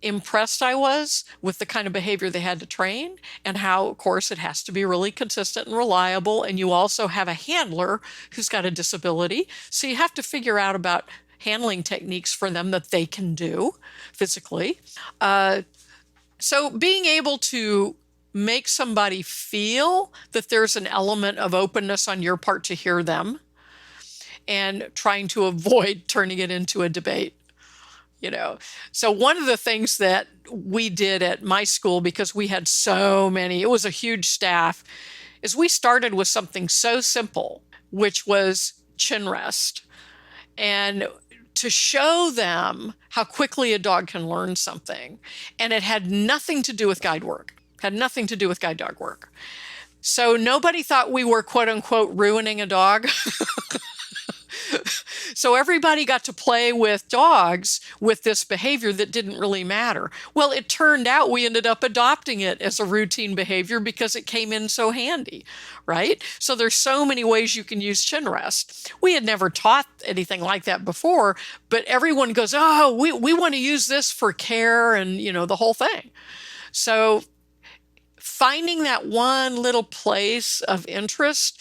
impressed I was with the kind of behavior they had to train, and how, of course, it has to be really consistent and reliable. And you also have a handler who's got a disability. So you have to figure out about handling techniques for them that they can do physically. So being able to make somebody feel that there's an element of openness on your part to hear them, and trying to avoid turning it into a debate. So one of the things that we did at my school, because we had so many, it was a huge staff, is we started with something so simple, which was chin rest. And to show them how quickly a dog can learn something. And it had nothing to do with guide work, had nothing to do with guide dog work. So nobody thought we were, quote unquote, ruining a dog. So everybody got to play with dogs with this behavior that didn't really matter. Well, it turned out we ended up adopting it as a routine behavior because it came in so handy, right? So there's so many ways you can use chin rest. We had never taught anything like that before, but everyone goes, oh, we want to use this for care and, the whole thing. So finding that one little place of interest,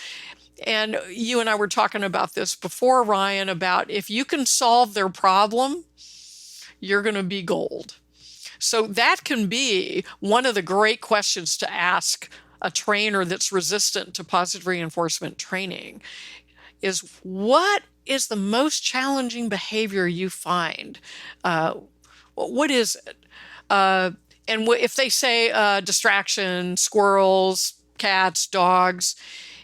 And you and I were talking about this before, Ryan, about if you can solve their problem, you're going to be gold. So that can be one of the great questions to ask a trainer that's resistant to positive reinforcement training is, what is the most challenging behavior you find? What is it? And if they say distraction, squirrels, cats, dogs,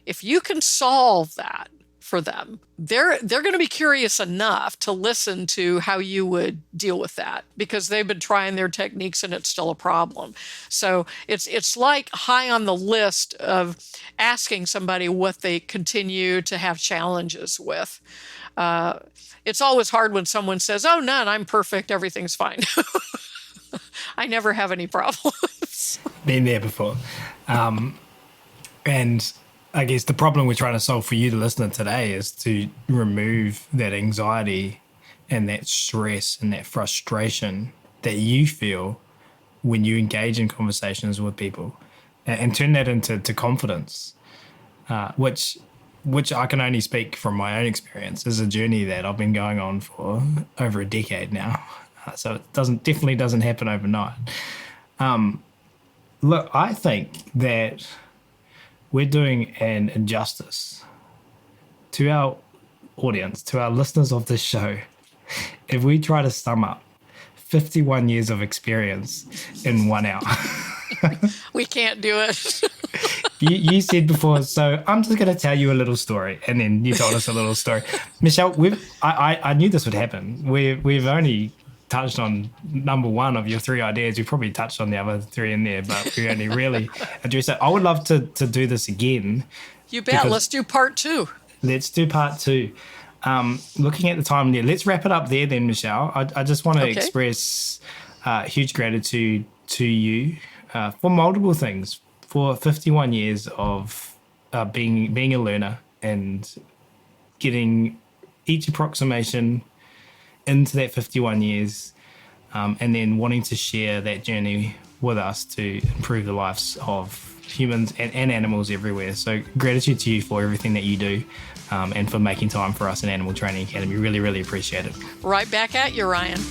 if you can solve that for them, they're going to be curious enough to listen to how you would deal with that, because they've been trying their techniques and it's still a problem. So it's like high on the list of asking somebody what they continue to have challenges with. It's always hard when someone says, "Oh, none, I'm perfect, everything's fine." I never have any problems. Been there before. And I guess the problem we're trying to solve for you, the listener, today is to remove that anxiety and that stress and that frustration that you feel when you engage in conversations with people, and turn that into confidence, which I can only speak from my own experience, is a journey that I've been going on for over a decade now. So it definitely doesn't happen overnight. Look, I think that we're doing an injustice to our audience, to our listeners of this show, if we try to sum up 51 years of experience in 1 hour. We can't do it. You said before, so I'm just going to tell you a little story, and then you told us a little story. Michelle, I knew this would happen. We've only touched on number one of your 3 ideas. We probably touched on the other 3 in there, but we only really addressed it. I would love to do this again. You bet. Let's do part 2. Let's do part 2. Looking at the time there, let's wrap it up there then, Michelle. I just want to express huge gratitude to you for multiple things, for 51 years of being a learner and getting each approximation into that 51 years, and then wanting to share that journey with us to improve the lives of humans and animals everywhere. So gratitude to you for everything that you do, and for making time for us in Animal Training Academy. Really, really appreciate it. Right back at you, Ryan.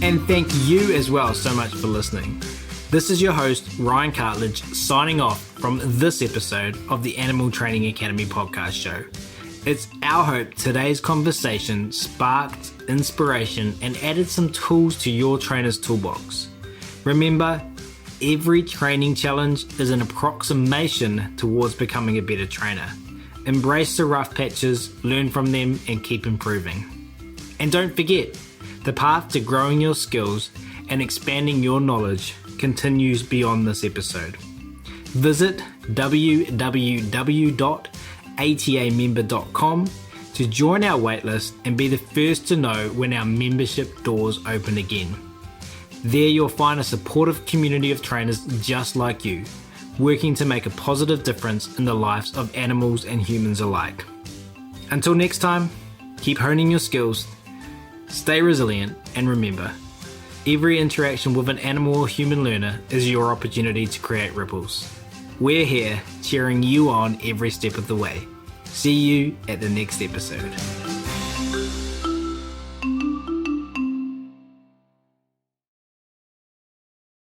And thank you as well so much for listening. This is your host, Ryan Cartledge, signing off from this episode of the Animal Training Academy podcast show. It's our hope today's conversation sparked inspiration and added some tools to your trainer's toolbox. Remember, every training challenge is an approximation towards becoming a better trainer. Embrace the rough patches, learn from them, and keep improving. And don't forget, the path to growing your skills and expanding your knowledge continues beyond this episode. Visit www.atamember.com to join our waitlist and be the first to know when our membership doors open again. There you'll find a supportive community of trainers just like you, working to make a positive difference in the lives of animals and humans alike. Until next time, keep honing your skills, stay resilient, and remember, every interaction with an animal or human learner is your opportunity to create ripples. We're here cheering you on every step of the way. See you at the next episode.